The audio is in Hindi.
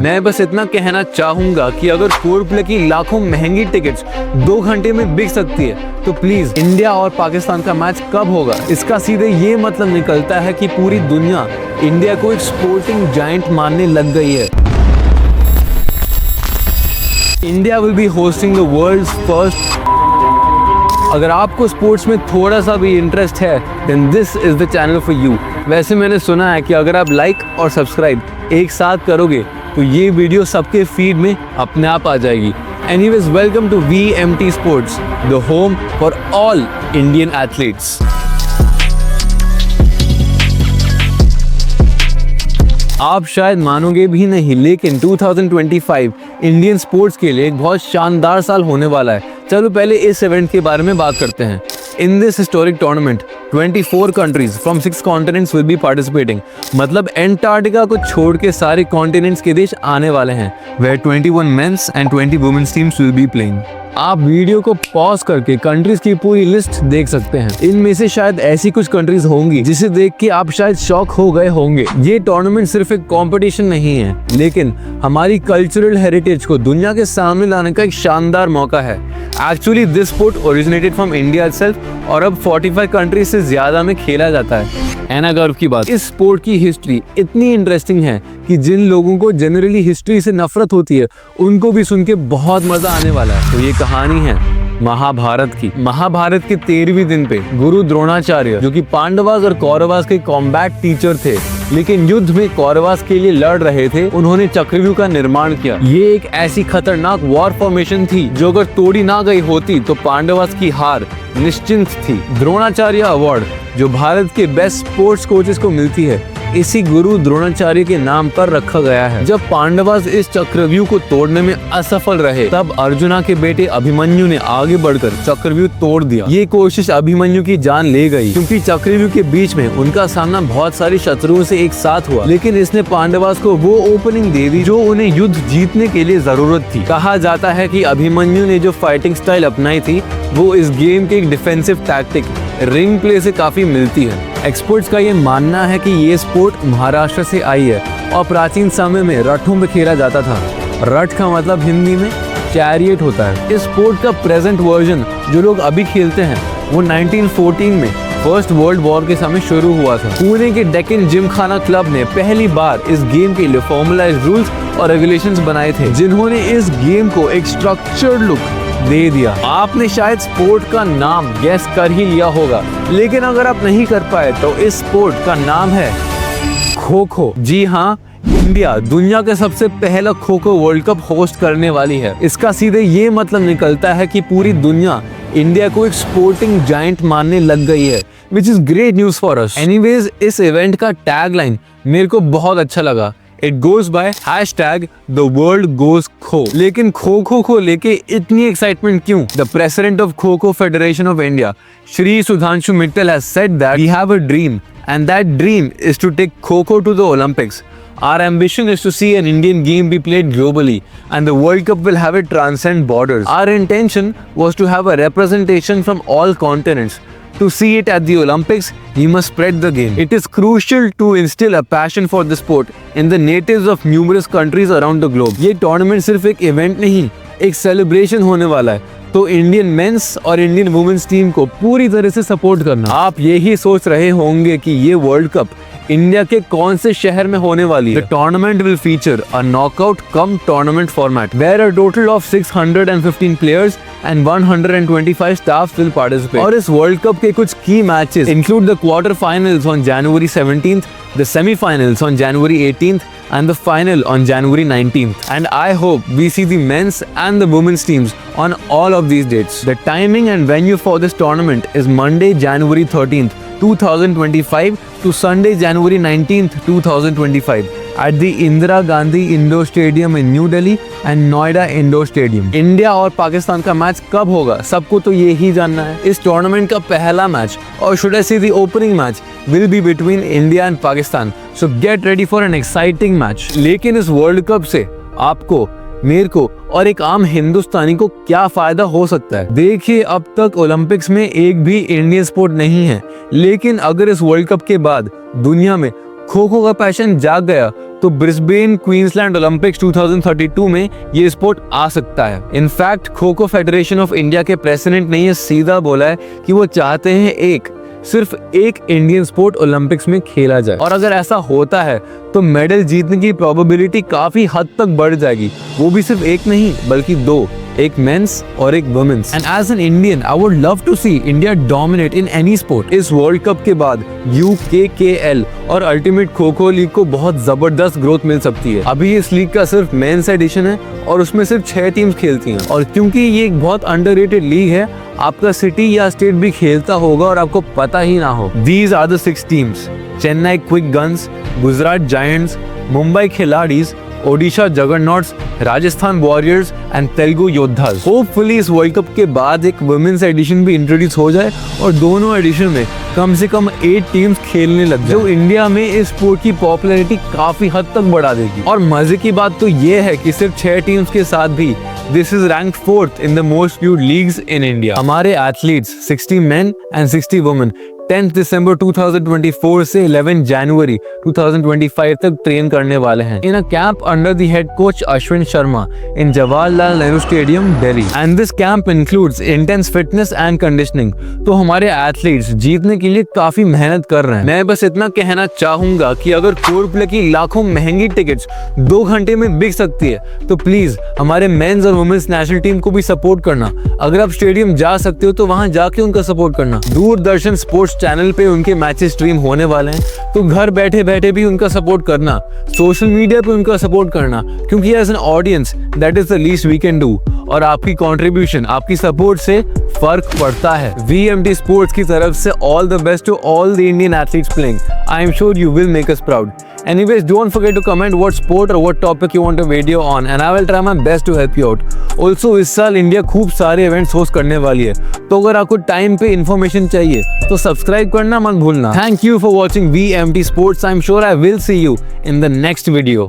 मैं बस इतना कहना चाहूंगा कि अगर फोरप्ले की लाखों महंगी टिकट्स 2 घंटे में बिक सकती है तो प्लीज इंडिया और पाकिस्तान का मैच कब होगा। इसका सीधे ये मतलब निकलता है कि पूरी दुनिया इंडिया को एक स्पोर्टिंग जायंट मानने लग गई है। India will be hosting the world's first. अगर आपको स्पोर्ट्स में थोड़ा सा भी इंटरेस्ट है then this is the channel for you. वैसे मैंने सुना है कि अगर आप लाइक और सब्सक्राइब एक साथ करोगे तो ये वीडियो सबके फीड में अपने आप आ जाएगी। Anyways, welcome to VMT sports, the home for all Indian athletes. आप शायद मानोगे भी नहीं, लेकिन 2025 इंडियन स्पोर्ट्स के लिए एक बहुत शानदार साल होने वाला है। चलो पहले इस इवेंट के बारे में बात करते हैं। In this historic tournament, 24 countries from 6 continents will be participating. मतलब एंटार्क्टिका को छोड़ के सारे कॉन्टिनेंट्स के देश आने वाले हैं, where 21 men's and 20 women's teams will be playing. आप वीडियो को पॉज करके कंट्रीज की पूरी लिस्ट देख सकते हैं। इनमें से शायद ऐसी कुछ कंट्रीज होंगी जिसे देख के आप शायद शॉक हो गए होंगे। ये टूर्नामेंट सिर्फ एक कंपटीशन नहीं है, लेकिन हमारी कल्चरल हेरिटेज को दुनिया के सामने लाने का एक शानदार मौका है। Actually this sport originated from India itself और अब 45 कंट्रीज से ज्यादा में खेला जाता है। एना गर्व की बात, इस स्पोर्ट की हिस्ट्री इतनी इंटरेस्टिंग है कि जिन लोगों को जनरली हिस्ट्री से नफरत होती है उनको भी सुन के बहुत मजा आने वाला है। तो ये कहानी है महाभारत की। महाभारत के 13वें दिन पे गुरु द्रोणाचार्य, जो कि पांडवास और कौरवास के कॉम्बैट टीचर थे लेकिन युद्ध में कौरवास के लिए लड़ रहे थे, उन्होंने चक्रव्यूह का निर्माण किया। ये एक ऐसी खतरनाक वॉर फॉर्मेशन थी जो अगर तोड़ी ना गई होती तो पांडवास की हार निश्चिंत थी। द्रोणाचार्य अवार्ड जो भारत के बेस्ट स्पोर्ट्स कोचेस को मिलती है, इसी गुरु द्रोणाचार्य के नाम पर रखा गया है। जब पांडवास इस चक्रव्यूह को तोड़ने में असफल रहे तब अर्जुना के बेटे अभिमन्यु ने आगे बढ़कर चक्रव्यूह तोड़ दिया। ये कोशिश अभिमन्यु की जान ले गई क्योंकि चक्रव्यूह के बीच में उनका सामना बहुत सारी शत्रुओं से एक साथ हुआ, लेकिन इसने पांडवास को वो ओपनिंग दे दी जो उन्हें युद्ध जीतने के लिए जरूरत थी। कहा जाता है कि अभिमन्यु ने जो फाइटिंग स्टाइल अपनाई थी वो इस गेम के एक डिफेंसिव टैक्टिक रिंग प्ले से काफी मिलती है। एक्सपर्ट्स का ये मानना है कि ये स्पोर्ट महाराष्ट्र से आई है और प्राचीन समय में रथों में खेला जाता था। रथ का मतलब हिंदी में चैरियट होता है। इस स्पोर्ट का प्रेजेंट वर्जन जो लोग अभी खेलते हैं वो 1914 में फर्स्ट वर्ल्ड वॉर के समय शुरू हुआ था। पुणे के डेक्कन जिमखाना क्लब ने पहली बार इस गेम के लिए फॉर्मुलाइज्ड रूल्स और रेगुलेशंस बनाए थे, जिन्होंने इस गेम को एक स्ट्रक्चर्ड लुक दे दिया। आपने शायद स्पोर्ट का नाम गेस कर ही लिया होगा, लेकिन अगर आप नहीं कर पाए तो इस स्पोर्ट का नाम है खो खो। जी हाँ, इंडिया दुनिया का सबसे पहला kho kho world cup host करने वाली है। इसका सीधे ये मतलब निकलता है कि पूरी दुनिया इंडिया को एक स्पोर्टिंग जायंट मानने लग गई है, which is great news for us. Anyways, इस इवेंट का टैगलाइन मेरे को बहुत अच्छा लगा। It goes by #The world goes Kho। लेकिन खो खो को लेके इतनी एक्साइटमेंट क्यों? The president of Kho Kho Federation of India, Shri Sudhanshu Mittal, has said that we have a dream, and that dream is to take Kho Kho to the Olympics. Our ambition is to see an Indian game be played globally, and the World Cup will have it transcend borders. Our intention was to have a representation from all continents. To see it at the Olympics, we must spread the game. It is crucial to instill a passion for the sport in the natives of numerous countries around the globe. ये टूर्नामेंट सिर्फ एक इवेंट नहीं, एक सेलिब्रेशन होने वाला है। तो इंडियन मेंस और इंडियन वुमेन्स टीम को पूरी तरह से सपोर्ट करना। आप यही सोच रहे होंगे कि ये वर्ल्ड कप इंडिया के कौन से शहर में होने वाली है। The tournament will feature a knockout cum tournament format where a total of 615 players and 125 staff will participate. और इस वर्ल्ड कप के कुछ की matches include the quarter finals on January 17th, the semi-finals on January 18th and the final on January 19th. And I hope we see the men's and the women's teams on all of these dates. The timing and venue for this tournament is Monday, January 13th, 2025 to Sunday, January 19th, 2025 at the Indira Gandhi Indoor Stadium in New Delhi and Noida Indoor Stadium. India और पाकिस्तान का मैच कब होगा सबको तो ये ही जानना है। इस टूर्नामेंट का पहला मैच, और शुड आई से the opening match, will be between India and Pakistan. So get ready for an exciting match. लेकिन इस वर्ल्ड कप से आपको, मेरे को और एक आम हिंदुस्तानी को क्या फायदा हो सकता है? देखिए, अब तक ओलंपिक्स में एक भी इंडियन स्पोर्ट नहीं है, लेकिन अगर इस वर्ल्ड कप के बाद दुनिया में खो खो का पैशन जाग गया तो ब्रिस्बेन क्वींसलैंड ओलंपिक्स 2032 में ये स्पोर्ट आ सकता है। In fact kho kho federation of India के प्रेसिडेंट ने ये सीधा बोला है कि वो चाहते हैं सिर्फ एक इंडियन स्पोर्ट ओलंपिक्स में खेला जाए, और अगर ऐसा होता है तो मेडल जीतने की प्रोबेबिलिटी काफी हद तक बढ़ जाएगी। वो भी सिर्फ एक नहीं बल्कि दो, एक मेंस और एक women's. And as an Indian I would love to see India dominate in any sport. इस वर्ल्ड कप के बाद UKKL और अल्टीमेट खो खो लीग को बहुत जबरदस्त ग्रोथ मिल सकती है। अभी इस लीग का सिर्फ मेंस एडिशन है और उसमें सिर्फ 6 टीम्स खेलती हैं, और क्योंकि ये एक बहुत अंडररेटेड लीग है, आपका सिटी या स्टेट भी खेलता होगा और आपको पता ही ना हो। These are the 6 teams: Chennai quick guns, Gujarat giants, Mumbai Khiladis, Odisha juggernauts, Rajasthan warriors and Telugu Yoddhas. Hopefully इस वर्ल्ड कप के बाद एक वुमेन्स एडिशन भी इंट्रोड्यूस हो जाए और दोनों एडिशन में कम से कम 8 टीम्स खेलने लग जाए, जो इंडिया में इस स्पोर्ट की पॉपुलैरिटी काफी हद तक बढ़ा देगी। और मजे की बात तो ये है कि सिर्फ 6 टीम्स के साथ भी this is ranked 4th in the most viewed leagues in India. हमारे एथलीट्स 60 मेन एंड 60 वुमेन 10 दिसंबर 2024 से 11 जनवरी 2025 तक ट्रेन करने वाले हैं in a camp under the head coach Ashwin Sharma in Jawaharlal Nehru stadium Delhi. And this camp includes intense fitness and conditioning. तो हमारे एथलीट्स जीतने के लिए काफी मेहनत कर रहे हैं। मैं बस इतना कहना चाहूंगा कि अगर कोलप्ले की लाखों महंगी टिकट्स 2 घंटे में बिक सकती है तो प्लीज हमारे मेंस और वुमेन्स नेशनल टीम को भी सपोर्ट करना। अगर आप स्टेडियम जा सकते हो तो वहां जाके उनका सपोर्ट करना। दूरदर्शन स्पोर्ट्स चैनल पे उनके मैचेस स्ट्रीम होने वाले हैं, तो घर बैठे बैठे भी उनका सपोर्ट करना, सोशल मीडिया पे उनका सपोर्ट करना, क्योंकि as an audience that is the least we can do. और आपकी कंट्रीब्यूशन, आपकी सपोर्ट से फर्क पड़ता है। VMT स्पोर्ट्स की तरफ से all the best to all the Indian athletes playing. I am sure you will make us proud. Anyways, don't forget to comment what sport or what topic you want a video on, and I will try my best to help you out. Also, इस साल इंडिया खूब सारे इवेंट्स होस्ट करने वाली है, तो अगर आपको टाइम पे इन्फॉर्मेशन चाहिए तो सब्सक्राइब करना मत भूलना। Thank you for watching VMT Sports. I'm sure I will see you in the next video.